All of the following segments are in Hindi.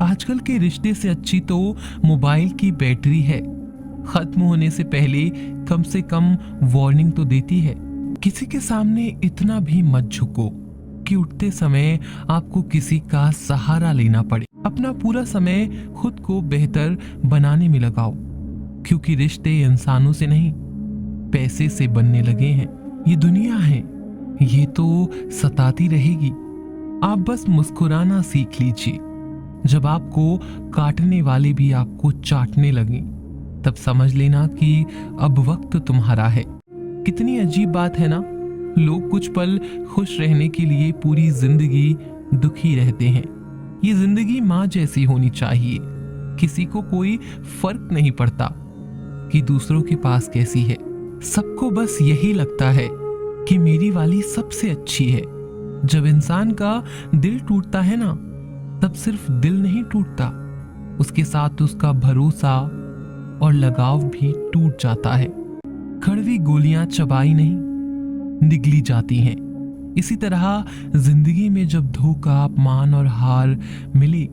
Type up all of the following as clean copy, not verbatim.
आजकल के रिश्ते से अच्छी तो मोबाइल की बैटरी है, खत्म होने से पहले कम से कम वार्निंग तो देती है। किसी के सामने इतना भी मत झुको कि उठते समय आपको किसी का सहारा लेना पड़े। अपना पूरा समय खुद को बेहतर बनाने में लगाओ, क्योंकि रिश्ते इंसानों से नहीं पैसे से बनने लगे हैं। ये दुनिया है, ये तो सताती रहेगी। आप बस मुस्कुराना सीख लीजिए। जब आपको काटने वाले भी आपको चाटने लगे, तब समझ लेना कि अब वक्त तुम्हारा है। कितनी अजीब बात है ना, लोग कुछ पल खुश रहने के लिए पूरी जिंदगी दुखी रहते हैं। ये जिंदगी माँ जैसी होनी चाहिए। किसी को कोई फर्क नहीं पड़ता कि दूसरों के पास कैसी है। सबको बस यही लगता है कि मेरी वाली सबसे अच्छी है। जब इंसान का दिल टूटता है ना, तब सिर्फ दिल नहीं टूटता, उसके साथ उसका भरोसा और लगाव भी टूट जाता है। कड़वी गोलियां चबाई नहीं, निगली जाती हैं। इसी तरह जिंदगी में जब धोखा, अपमान और हार मिले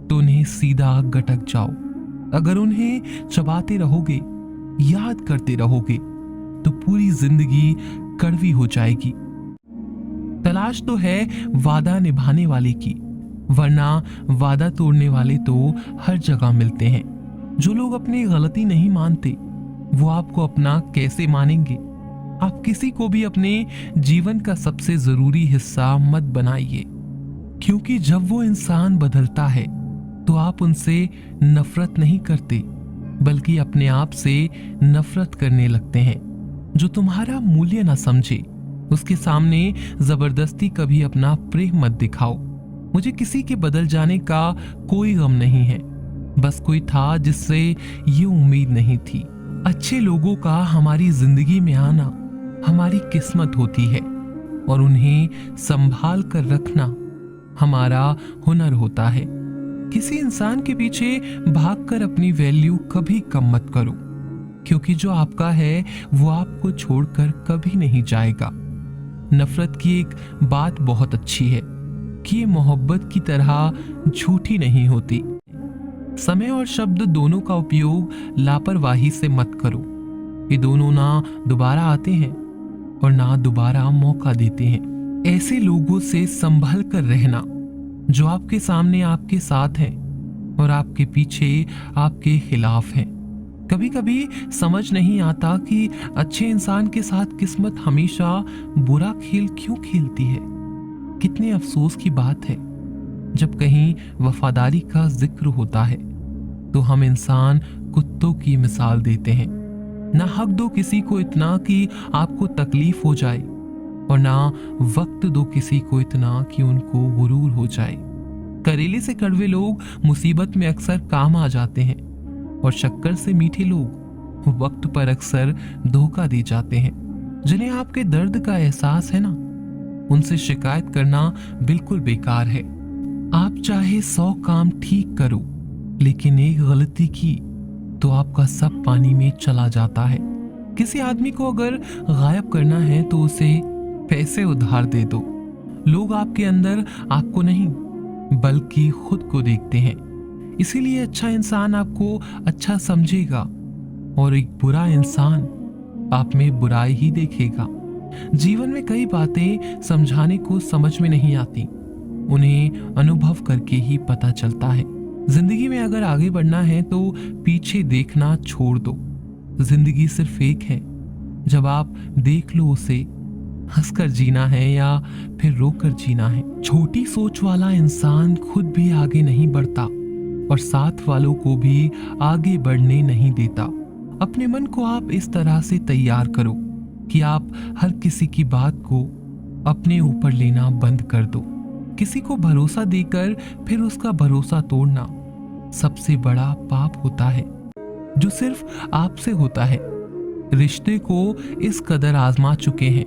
तो उन्हें सीधा गटक जाओ। अगर उन्हें चबाते रहोगे, याद करते रहोगे, तो पूरी जिंदगी कड़वी हो जाएगी। तलाश तो है वादा निभाने वाले की, वरना वादा तोड़ने वाले तो हर जगह मिलते हैं। जो लोग अपनी गलती नहीं मानते, वो आपको अपना कैसे मानेंगे। आप किसी को भी अपने जीवन का सबसे जरूरी हिस्सा मत बनाइए, क्योंकि जब वो इंसान बदलता है तो आप उनसे नफरत नहीं करते, बल्कि अपने आप से नफरत करने लगते हैं। जो तुम्हारा मूल्य ना समझे, उसके सामने जबरदस्ती कभी अपना प्रेम मत दिखाओ। मुझे किसी के बदल जाने का कोई गम नहीं है, बस कोई था जिससे ये उम्मीद नहीं थी। अच्छे लोगों का हमारी जिंदगी में आना हमारी किस्मत होती है, और उन्हें संभाल कर रखना हमारा हुनर होता है। किसी इंसान के पीछे भागकर अपनी वैल्यू कभी कम मत करो, क्योंकि जो आपका है वो आपको छोड़कर कभी नहीं जाएगा। नफरत की एक बात बहुत अच्छी है कि ये मोहब्बत की तरह झूठी नहीं होती। समय और शब्द दोनों का उपयोग लापरवाही से मत करो। ये दोनों ना दोबारा आते हैं और ना दोबारा मौका देते हैं। ऐसे लोगों से संभल कर रहना जो आपके सामने आपके साथ हैं और आपके पीछे आपके खिलाफ हैं। कभी कभी समझ नहीं आता कि अच्छे इंसान के साथ किस्मत हमेशा बुरा खेल क्यों खेलती है। कितने अफसोस की बात है, जब कहीं वफादारी का जिक्र होता है तो हम इंसान कुत्तों की मिसाल देते हैं। ना हक दो किसी को इतना कि आपको तकलीफ हो जाए, और ना वक्त दो किसी को इतना कि उनको गुरूर हो जाए। करेले से कड़वे लोग मुसीबत में अक्सर काम आ जाते हैं, और शक्कर से मीठे लोग वक्त पर अक्सर धोखा दे जाते हैं। जिन्हें आपके दर्द का एहसास है ना, उनसे शिकायत करना बिल्कुल बेकार है। आप चाहे 100 काम ठीक करो, लेकिन एक गलती की तो आपका सब पानी में चला जाता है। किसी आदमी को अगर गायब करना है तो उसे पैसे उधार दे दो। लोग आपके अंदर आपको नहीं बल्कि खुद को देखते हैं, इसीलिए अच्छा इंसान आपको अच्छा समझेगा और एक बुरा इंसान आप में बुराई ही देखेगा। जीवन में कई बातें समझाने को समझ में नहीं आती, उन्हें अनुभव करके ही पता चलता है। जिंदगी में अगर आगे बढ़ना है तो पीछे देखना छोड़ दो। जिंदगी सिर्फ एक है, जब आप देख लो उसे, हंसकर जीना है या फिर रोकर जीना है। छोटी सोच वाला इंसान खुद भी आगे नहीं बढ़ता और साथ वालों को भी आगे बढ़ने नहीं देता। अपने मन को आप इस तरह से तैयार करो कि आप हर किसी की बात को अपने ऊपर लेना बंद कर दो। किसी को भरोसा देकर फिर उसका भरोसा तोड़ना सबसे बड़ा पाप होता है, जो सिर्फ आपसे होता है। रिश्ते को इस कदर आजमा चुके हैं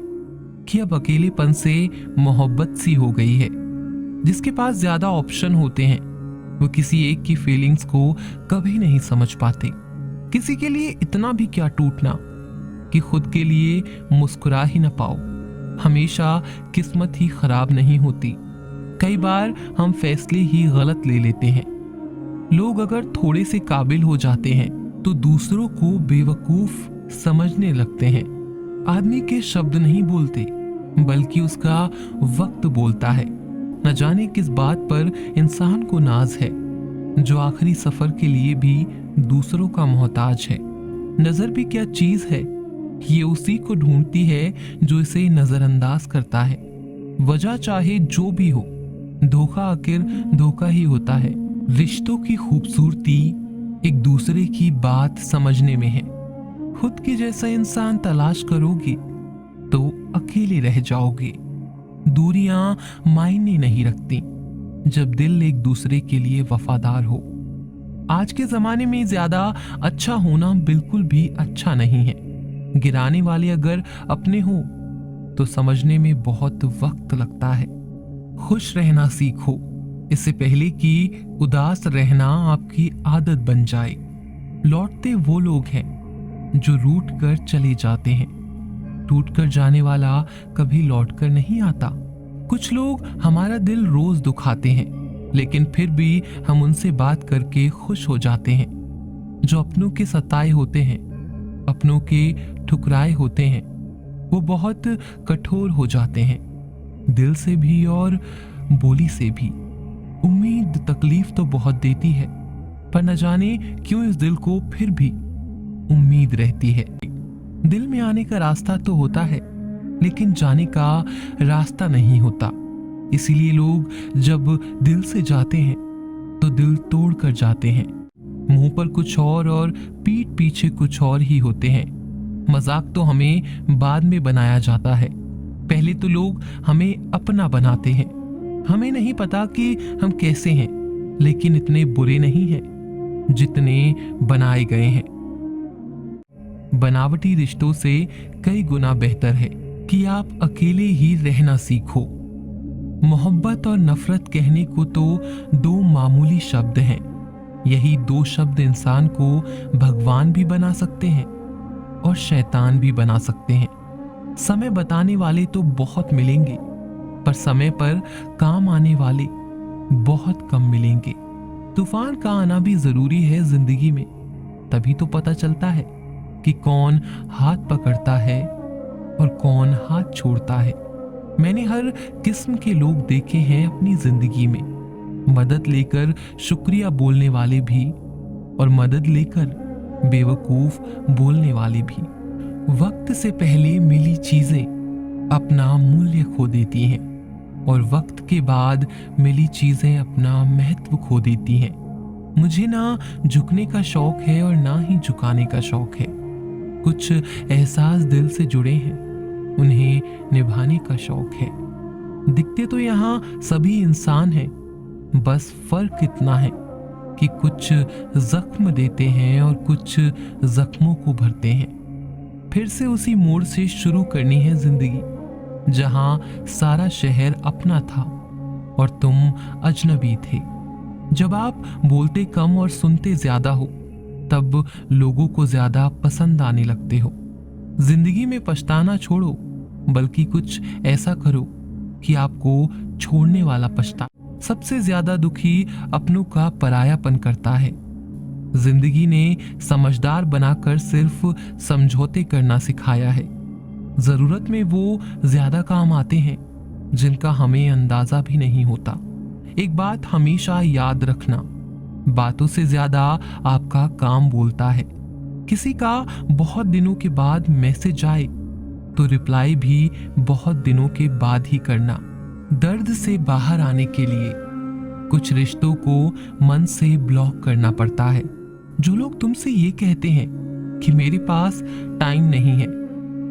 कि अब अकेलेपन से मोहब्बत सी हो गई है। जिसके पास ज्यादा ऑप्शन होते हैं वो किसी एक की फीलिंग्स को कभी नहीं समझ पाते। किसी के लिए इतना भी क्या टूटना कि खुद के लिए मुस्कुरा ही न पाओ। हमेशा किस्मत ही खराब नहीं होती, कई बार हम फैसले ही गलत ले लेते हैं। लोग अगर थोड़े से काबिल हो जाते हैं तो दूसरों को बेवकूफ समझने लगते हैं। आदमी के शब्द नहीं बोलते बल्कि उसका वक्त बोलता है। न जाने किस बात पर इंसान को नाज है, जो आखिरी सफर के लिए भी दूसरों का मोहताज है। नजर भी क्या चीज है, ये उसी को ढूंढती है जो इसे नजरअंदाज करता है। वजह चाहे जो भी हो, धोखा आखिर धोखा ही होता है। रिश्तों की खूबसूरती एक दूसरे की बात समझने में है। खुद के जैसा इंसान तलाश करोगे तो अकेले रह जाओगे। दूरियां मायने नहीं रखती जब दिल एक दूसरे के लिए वफादार हो। आज के जमाने में ज्यादा अच्छा होना बिल्कुल भी अच्छा नहीं है। गिराने वाले अगर अपने हो तो समझने में बहुत वक्त लगता है। खुश रहना सीखो इससे पहले कि उदास रहना आपकी आदत बन जाए। लौटते वो लोग हैं जो रूठ कर चले जाते हैं। टूट कर जाने वाला कभी लौट कर नहीं आता। कुछ लोग हमारा दिल रोज दुखाते हैं, लेकिन फिर भी हम उनसे बात करके खुश हो जाते हैं। जो अपनों के सताए होते हैं, अपनों के ठुकराए होते हैं, वो बहुत कठोर हो जाते हैं, दिल से भी और बोली से भी। उम्मीद तकलीफ तो बहुत देती है, पर न जाने क्यों इस दिल को फिर भी उम्मीद रहती है। दिल में आने का रास्ता तो होता है, लेकिन जाने का रास्ता नहीं होता। इसीलिए लोग जब दिल से जाते हैं तो दिल तोड़ कर जाते हैं। मुंह पर कुछ और पीठ पीछे कुछ और ही होते हैं। मजाक तो हमें बाद में बनाया जाता है, पहले तो लोग हमें अपना बनाते हैं। हमें नहीं पता कि हम कैसे हैं, लेकिन इतने बुरे नहीं हैं जितने बनाए गए हैं। बनावटी रिश्तों से कई गुना बेहतर है कि आप अकेले ही रहना सीखो। मोहब्बत और नफरत कहने को तो दो मामूली शब्द हैं। यही दो शब्द इंसान को भगवान भी बना सकते हैं और शैतान भी बना सकते हैं। समय बताने वाले तो बहुत मिलेंगे, पर समय पर काम आने वाले बहुत कम मिलेंगे। तूफान का आना भी जरूरी है जिंदगी में, तभी तो पता चलता है कि कौन हाथ पकड़ता है और कौन हाथ छोड़ता है। मैंने हर किस्म के लोग देखे हैं अपनी जिंदगी में। मदद लेकर शुक्रिया बोलने वाले भी और मदद लेकर बेवकूफ बोलने वाले भी। वक्त से पहले मिली चीजें अपना मूल्य खो देती हैं और वक्त के बाद मिली चीजें अपना महत्व खो देती हैं। मुझे ना झुकने का शौक है और ना ही झुकाने का शौक है। कुछ एहसास दिल से जुड़े हैं, उन्हें निभाने का शौक है। दिखते तो यहाँ सभी इंसान हैं, बस फर्क इतना है कि कुछ जख्म देते हैं और कुछ जख्मों को भरते हैं। फिर से उसी मोड़ से शुरू करनी है जिंदगी, जहां सारा शहर अपना था और तुम अजनबी थे। जब आप बोलते कम और सुनते ज्यादा हो, तब लोगों को ज्यादा पसंद आने लगते हो। जिंदगी में पछताना छोड़ो, बल्कि कुछ ऐसा करो कि आपको छोड़ने वाला पछता। सबसे ज्यादा दुखी अपनों का परायापन करता है। जिंदगी ने समझदार बनाकर सिर्फ समझौते करना सिखाया है। जरूरत में वो ज्यादा काम आते हैं जिनका हमें अंदाजा भी नहीं होता। एक बात हमेशा याद रखना, बातों से ज्यादा आपका काम बोलता है। किसी का बहुत दिनों के बाद मैसेज आए तो रिप्लाई भी बहुत दिनों के बाद ही करना। दर्द से बाहर आने के लिए कुछ रिश्तों को मन से ब्लॉक करना पड़ता है। जो लोग तुमसे ये कहते हैं कि मेरे पास टाइम नहीं है,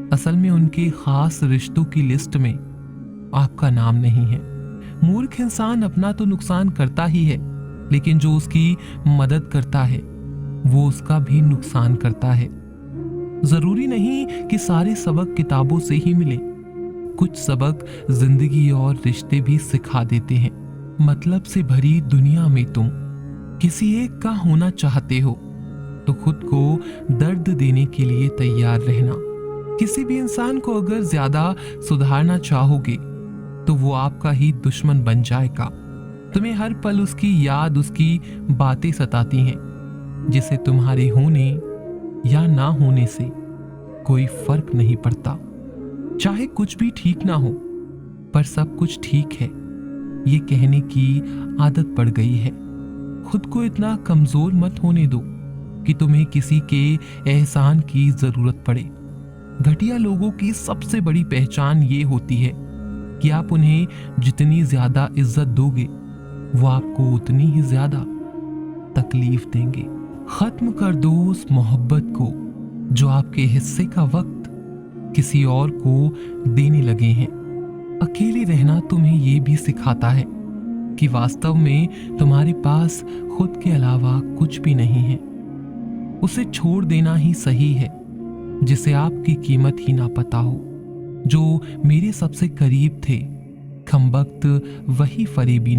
असल में उनके खास रिश्तों की लिस्ट में आपका नाम नहीं है। मूर्ख इंसान अपना तो नुकसान करता ही है, लेकिन जो उसकी मदद करता है वो उसका भी नुकसान करता है। जरूरी नहीं कि सारे सबक किताबों से ही मिले, कुछ सबक जिंदगी और रिश्ते भी सिखा देते हैं। मतलब से भरी दुनिया में तुम किसी एक का होना चाहते हो तो खुद को दर्द देने के लिए तैयार रहना। किसी भी इंसान को अगर ज्यादा सुधारना चाहोगे तो वो आपका ही दुश्मन बन जाएगा। तुम्हें हर पल उसकी याद, उसकी बातें सताती हैं, जिसे तुम्हारे होने या ना होने से कोई फर्क नहीं पड़ता। चाहे कुछ भी ठीक ना हो, पर सब कुछ ठीक है ये कहने की आदत पड़ गई है। खुद को इतना कमजोर मत होने दो कि तुम्हें किसी के एहसान की जरूरत पड़े। घटिया लोगों की सबसे बड़ी पहचान ये होती है कि आप उन्हें जितनी ज्यादा इज्जत दोगे, वो आपको उतनी ही ज्यादा तकलीफ देंगे। खत्म कर दो उस मोहब्बत को जो आपके हिस्से का वक्त किसी और को देने लगे हैं। अकेले रहना तुम्हें ये भी सिखाता है कि वास्तव में तुम्हारे पास खुद के अलावा कुछ भी नहीं है। उसे छोड़ देना ही सही है जिसे आपकी कीमत ही ना पता हो। जो मेरे सबसे करीब थे, कमबख्त वही फरेबी